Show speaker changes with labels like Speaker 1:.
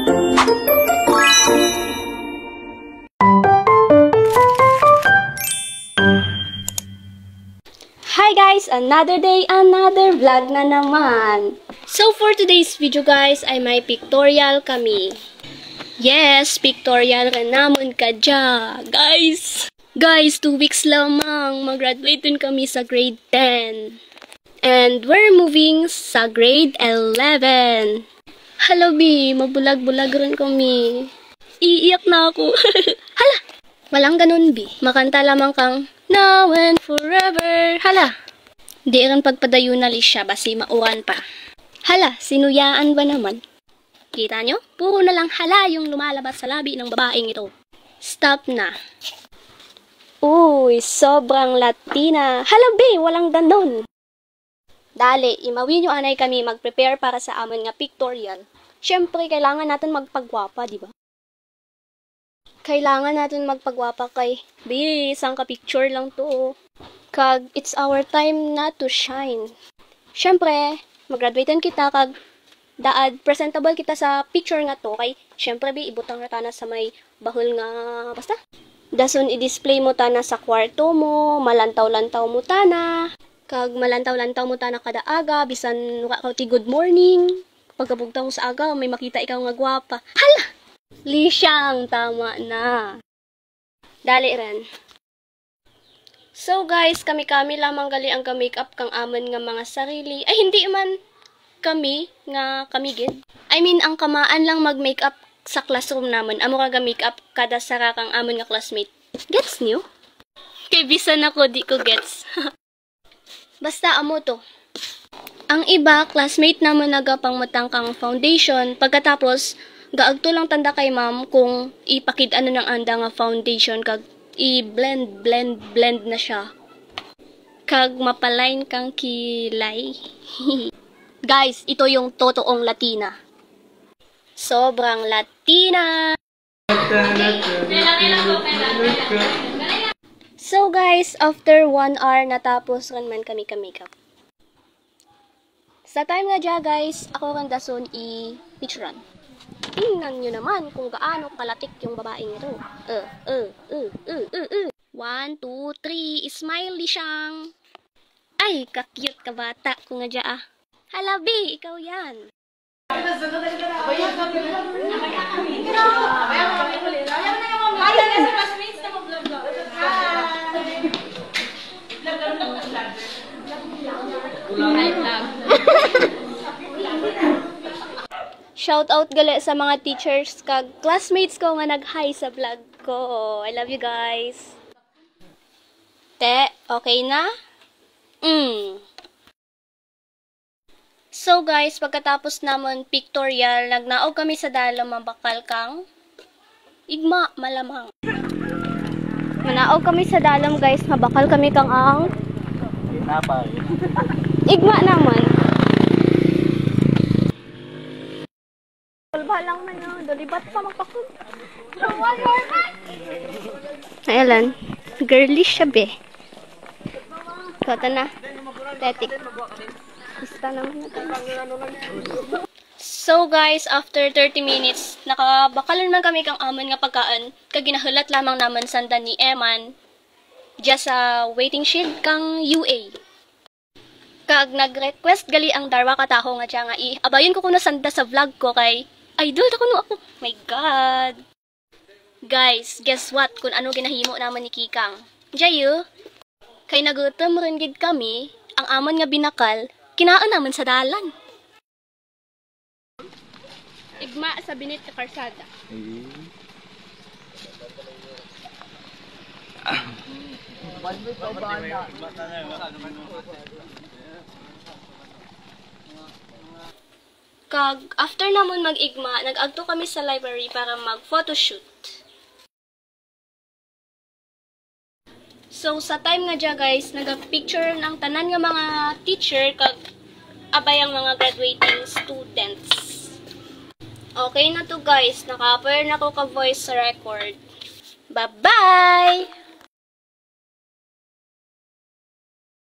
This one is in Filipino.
Speaker 1: Hi guys! Another day, another vlog na naman. So for today's video guys, ay may pictorial kami. Yes, pictorial ka namon ka dya. Guys, 2 weeks lamang mag-graduate din kami sa grade 10. And we're moving sa grade 11. Hello B, mabulag-bulag rin kami. Iiyak na ako. Hala! Walang ganun B. Makanta lamang kang now and forever. Hala! Di rin pagpadayunal siya, basi mauran pa. Hala, sinuyaan ba naman? Kita nyo? Puro na lang hala yung lumalabas sa labi ng babaeng ito. Stop na. Uy, sobrang Latina. Hala be, walang ganun. Dali, imawin nyo anay kami mag-prepare para sa amin nga pictorial. Siyempre, kailangan natin magpagwapa, di ba? Kailangan natin magpagwapa kay be, isang ka-picture lang to. Kag, it's our time na to shine. Siyempre, mag-graduatean kita kag daad presentable kita sa picture nga to kay siyempre be ibutang ratana sa may bahol nga basta. Dason i-display mo tana sa kwarto mo, malantaw-lantaw mo tana. Kag malantaw-lantaw mo tana kada aga bisan wa ka ti good morning. Pagkabugtaw mo sa aga may makita ikaw nga gwapa. Hala! Lisyang tama na. Dali ren. So guys, kami lamang gali ang ka-makeup kang amon nga mga sarili. Ay hindi man kami nga kamigid. I mean ang kamaan lang mag-makeup sa classroom naman. Amo ka ga-makeup kada sara kang amon nga classmate. Gets niyo? Kay bisan ako di ko gets. Basta amo to. Ang iba classmate naman nagapang matang kang foundation pagkatapos gaagto lang tanda kay ma'am kung ipakid-ano ng anda nga foundation kag i-blend na siya. Kag mapalain kang kilay. Guys, ito yung totoong Latina. Sobrang Latina! So guys, after 1 hour natapos rin man kami ka-makeup. Sa time nga dya guys, ako rin dason i-picturean. Tingnan nyo naman kung gaano kalatik yung babaeng ito. 1, 2, 3, smile di siyang. Ay, ka-cute ka bata ko nga dya ah. Hala, B, ikaw yan. Shout out gali sa mga teachers kag classmates ko nga nag-hi sa vlog ko. I love you guys. Te, okay na? So guys, pagkatapos namon pictorial, nagnaog kami sa dalom mabakal kang igma malamang. Manaog kami sa dalom guys, mabakal kami kang ang igma naman. Balang man yun. Dalibat pa magpakod. Ayan. Girlish siya be. Kata na. Tetik. Ista naman na tayo. So guys, after 30 minutes, nakabakalan man kami kang amon nga pagkaan. Kaginahulat lamang naman sanda ni Eman. Just sa waiting shed kang UA. Kag nag-request gali ang darwa kataho nga siya nga abayon ko kuno sanda sa vlog ko kay idol na kuno ako. My God. Guys, guess what? Kung ano ginahimo naman ni Kikang. Jayo, kay nagutom rin gid kami, ang amon nga binakal, kinaan naman sa dalan. Igma sa binit na karsada. Kag after namon mag-igma, nag-agto kami sa library para mag-photoshoot. So sa time nga dya guys, nag-picture ng tanan nga mga teacher kag abay ang mga graduating students. Okay na to guys, naka-upload na ko ka voice record. Bye-bye!